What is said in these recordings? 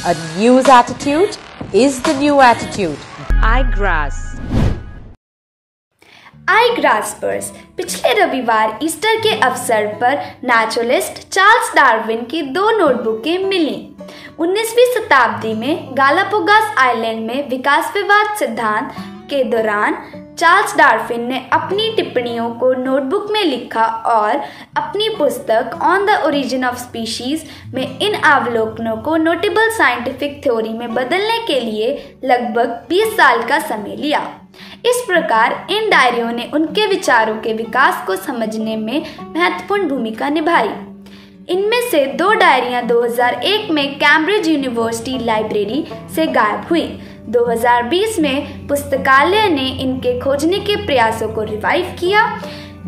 A news attitude is the new attitude. iGrass. iGraspers पिछले रविवार Easter के अवसर पर नेचुरलिस्ट चार्ल्स डार्विन की 2 नोटबुकें मिलीं। 19वीं शताब्दी में गालापागोस आइलैंड में विकासवाद सिद्धांत के दौरान चार्ल्स डार्विन ने अपनी टिप्पणियों को नोटबुक में लिखा और अपनी पुस्तक on the origin of species में इन अवलोकनों को नोटेबल साइंटिफिक थ्योरी में बदलने के लिए लगभग 20 साल का समय लिया। इस प्रकार इन डायरियों ने उनके विचारों के विकास को समझने में महत्वपूर्ण भूमिका निभाई। इनमें से 2 डायरियां 2001 में कैम्ब्रिज यूनिवर्सिटी लाइब्रेरी से गायब हुई। 2020 में पुस्तकालय ने इनके खोजने के प्रयासों को रिवाइव किया।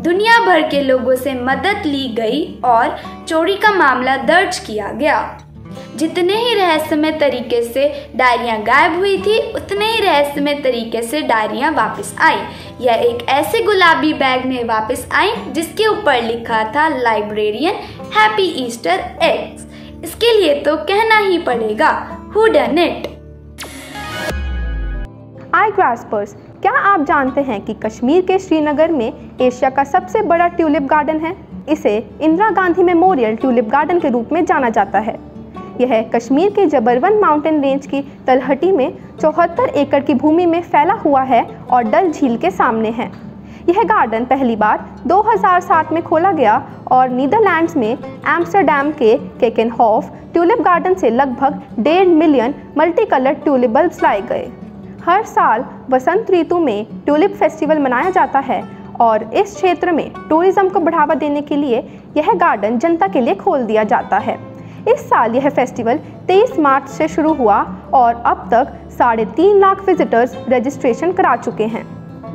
दुनिया भर के लोगों से मदद ली गई और चोरी का मामला दर्ज किया गया। जितने ही रहस्यमय तरीके से डायरियां गायब हुई थी, उतने ही रहस्यमय तरीके से डायरियां वापस आई। यह एक ऐसे गुलाबी बैग में वापस आई जिसके ऊपर लिखा था लाइब्रेरियन हैप्पी ईस्टर एग्स। इसके लिए तो कहना ही पड़ेगा, हु डन इट। iGraspers, क्या आप जानते हैं कि कश्मीर के श्रीनगर में एशिया का सबसे बड़ा ट्यूलिप गार्डन है? इसे Indira Gandhi memorial tulip garden के रूप में जाना जाता है। यह कश्मीर के जबरवन माउंटेन रेंज की तलहटी में 74 एकड़ की भूमि में फैला हुआ है और डल झील के सामने है। यह गार्डन पहली बार 2007 में खोला गया और नीदरलैंड्स में एम्स्टर्डम के केकेनहॉफ ट्यूलिप गार्डन से लगभग 1.5 million multi colour tulip bulbs लाए गए। हर साल वसंत ऋतु में ट्यूलिप फेस्टिवल मनाया जाता है और इस क्षेत्र में टूरिज्म को बढ़ावा देने के लिए यह गार्डन जनता के लिए खोल दिया जाता है। इस साल यह फेस्टिवल 23 मार्च से शुरू हुआ और अब तक 3.5 लाख विजिटर्स रजिस्ट्रेशन करा चुके हैं।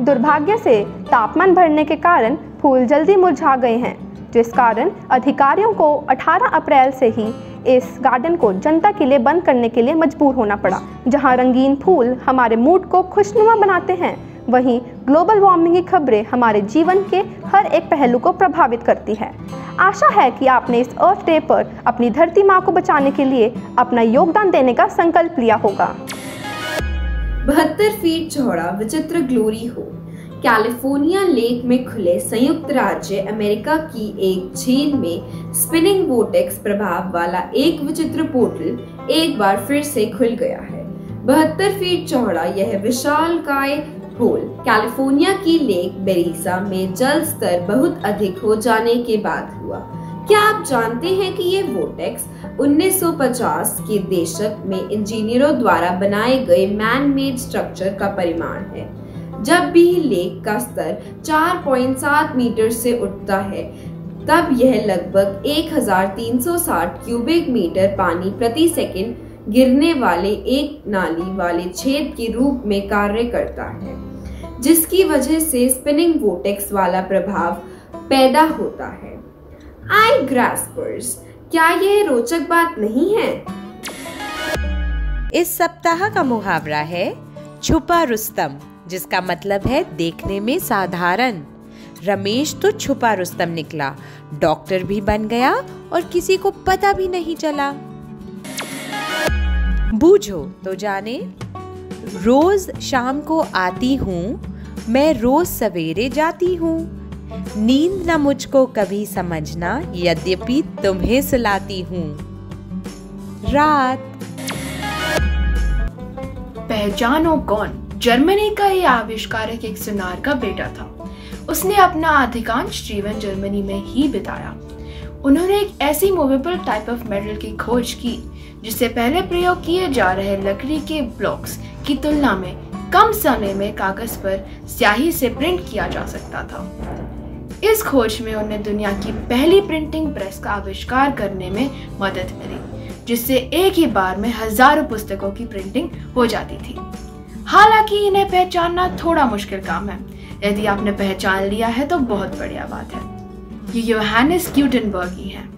दुर्भाग्य से तापमान बढ़ने के कारण फूल जल्दी मुरझा गए हैं, जिस कारण अधिकारियों को 18 अप्रैल से ही इस गार्डन को जनता के लिए बंद करने के लिए मजबूर होना पड़ा। जहां रंगीन फूल हमारे मूड को खुशनुमा बनाते हैं, वहीं ग्लोबल वार्मिंग की खबरें हमारे जीवन के हर एक पहलू को प्रभावित करती है। आशा है कि आपने इस अर्थ डे पर अपनी धरती माँ को बचाने के लिए अपना योगदान देने का संकल्प लिया होगा। 72 फीट चौड़ा विचित्र ग्लोरी हो। कैलिफोर्निया लेक में खुले संयुक्त राज्य अमेरिका की एक झील में स्पिनिंग वोर्टेक्स प्रभाव वाला एक विचित्र पोर्टल एक बार फिर से खुल गया है। 72 फीट चौड़ा यह विशालकाय होल कैलिफोर्निया की लेक बेरिसा में जल स्तर बहुत अधिक हो जाने के बाद हुआ। क्या आप जानते हैं कि ये वोर्टेक्स 1950 के दशक में इंजीनियरों द्वारा बनाए गए मैन मेड स्ट्रक्चर का परिणाम है। जब भी लेक का स्तर 4.7 मीटर से उठता है, तब यह लगभग 1360 क्यूबिक मीटर पानी प्रति सेकंड गिरने वाले एक नाली वाले छेद के रूप में कार्य करता है, जिसकी वजह से स्पिनिंग वोर्टेक्स वाला प्रभाव पैदा होता है। iGraspers, क्या यह रोचक बात नहीं है? इस सप्ताह का मुहावरा है छुपा रुस्तम, जिसका मतलब है देखने में साधारण। रमेश तो छुपा रुस्तम निकला, डॉक्टर भी बन गया और किसी को पता भी नहीं चला। बूझो तो जाने। रोज शाम को आती हूँ, मैं रोज सवेरे जाती हूँ। नींद न मुझको कभी समझना, यद्यपि तुम्हें सुलाती हूँ। रात। पहचानो कौन? जर्मनी का ये आविष्कारक एक सुनार का बेटा था। उसने अपना अधिकांश जीवन जर्मनी में ही बिताया। उन्होंने एक ऐसी मूवेबल टाइप ऑफ मेटल की खोज की जिससे पहले प्रयोग किए जा रहे लकड़ी के ब्लॉक्स की तुलना में कम समय में कागज पर स्याही से प्रिंट किया जा सकता था। इस खोज में उन्हें दुनिया की पहली प्रिंटिंग प्रेस का आविष्कार करने में मदद मिली, जिससे एक ही बार में हजारों पुस्तकों की प्रिंटिंग हो जाती थी। हालांकि इन्हें पहचानना थोड़ा मुश्किल काम है। यदि आपने पहचान लिया है तो बहुत बढ़िया बात है। ये योहानिस ग्यूटेनबर्ग ही हैं।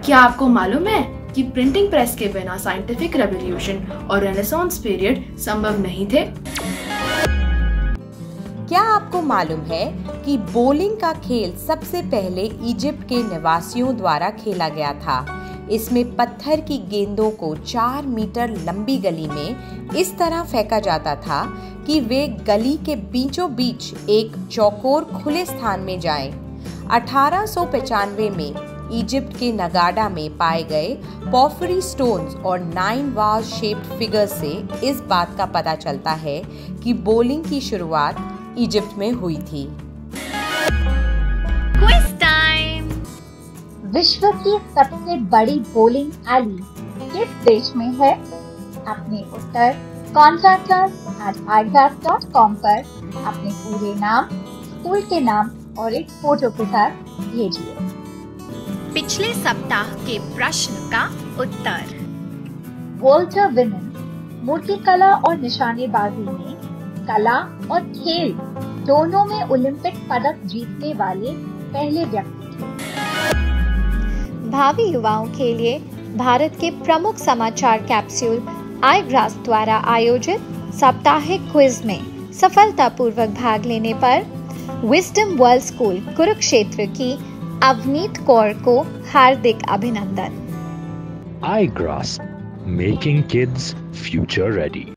क्या आपको मालूम है कि प्रिंटिंग प्रेस के बिना साइंटिफिक रेवोल्यूशन और रेनेसांस पीरियड संभव नहीं थे? क्या आपको मालूम है कि बोलिंग का खेल सबसे पहले इजिप्ट के निवासियों द्वारा खेला गया था? इसमें पत्थर की गेंदों को 4 मीटर लंबी गली में इस तरह फेंका जाता था कि वे गली के बीचों बीच एक चौकोर खुले स्थान में जाएं। 1895 में इजिप्ट के नगाडा में पाए गए पॉर्फरी स्टोन्स और 9 वाज शेप्ड फिगर्स से इस बात का पता चलता है कि बोलिंग की शुरुआत इजिप्ट में हुई थी। Quiz time. विश्व की सबसे बड़ी बोलिंग एली किस देश में है? अपने उत्तर contact@iGraphs.com पर अपने पूरे नाम, स्कूल के नाम और एक फोटो के साथ भेजिए। पिछले सप्ताह के प्रश्न का उत्तर। वॉल्टर विमेन मूर्तिकला और निशानेबाजी में कला और खेल दोनों में ओलंपिक पदक जीतने वाले पहले व्यक्ति थे। भावी युवाओं के लिए भारत के प्रमुख समाचार कैप्सूल iGraphs द्वारा आयोजित साप्ताहिक क्विज में सफलतापूर्वक भाग लेने पर विजडम वर्ल्ड स्कूल कुरुक्षेत्र की अवनीत कौर को हार्दिक अभिनंदन। iGraphs, making kids future ready।